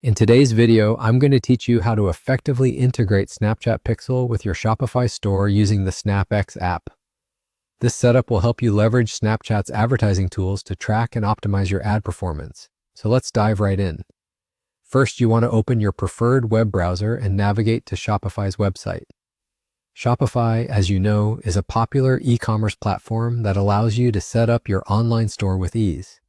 In today's video, I'm going to teach you how to effectively integrate Snapchat Pixel with your Shopify store using the SnapX app. This setup will help you leverage Snapchat's advertising tools to track and optimize your ad performance. So let's dive right in. First, you want to open your preferred web browser and navigate to Shopify's website. Shopify, as you know, is a popular e-commerce platform that allows you to set up your online store with ease.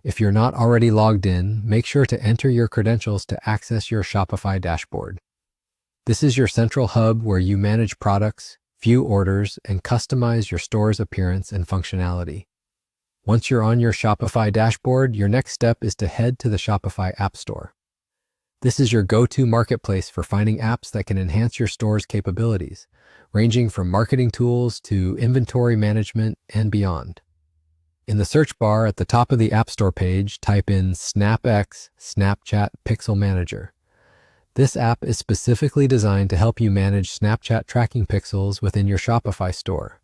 If you're not already logged in, make sure to enter your credentials to access your Shopify dashboard. This is your central hub where you manage products, view orders, and customize your store's appearance and functionality. Once you're on your Shopify dashboard, your next step is to head to the Shopify App Store. This is your go-to marketplace for finding apps that can enhance your store's capabilities, ranging from marketing tools to inventory management and beyond. In the search bar at the top of the App Store page, type in SnapX Snapchat Pixel Manager. This app is specifically designed to help you manage Snapchat tracking pixels within your Shopify store.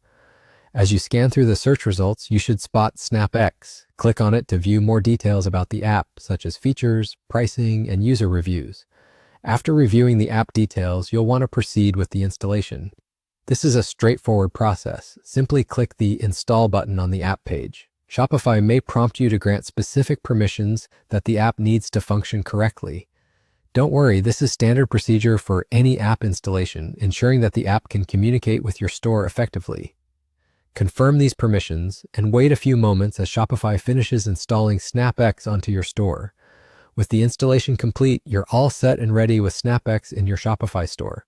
As you scan through the search results, you should spot SnapX. Click on it to view more details about the app, such as features, pricing, and user reviews. After reviewing the app details, you'll want to proceed with the installation. This is a straightforward process. Simply click the Install button on the app page. Shopify may prompt you to grant specific permissions that the app needs to function correctly. Don't worry, this is standard procedure for any app installation, ensuring that the app can communicate with your store effectively. Confirm these permissions and wait a few moments as Shopify finishes installing SnapX onto your store. With the installation complete, you're all set and ready with SnapX in your Shopify store.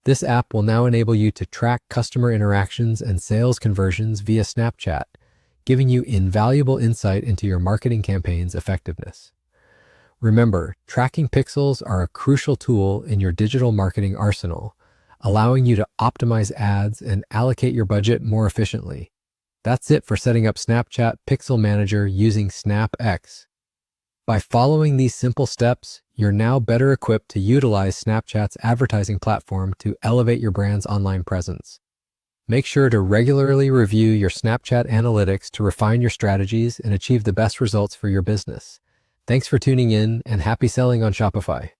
This app will now enable you to track customer interactions and sales conversions via Snapchat, giving you invaluable insight into your marketing campaign's effectiveness. Remember, tracking pixels are a crucial tool in your digital marketing arsenal, allowing you to optimize ads and allocate your budget more efficiently. That's it for setting up Snapchat Pixel Manager using SnapX. By following these simple steps, you're now better equipped to utilize Snapchat's advertising platform to elevate your brand's online presence. Make sure to regularly review your Snapchat analytics to refine your strategies and achieve the best results for your business. Thanks for tuning in and happy selling on Shopify.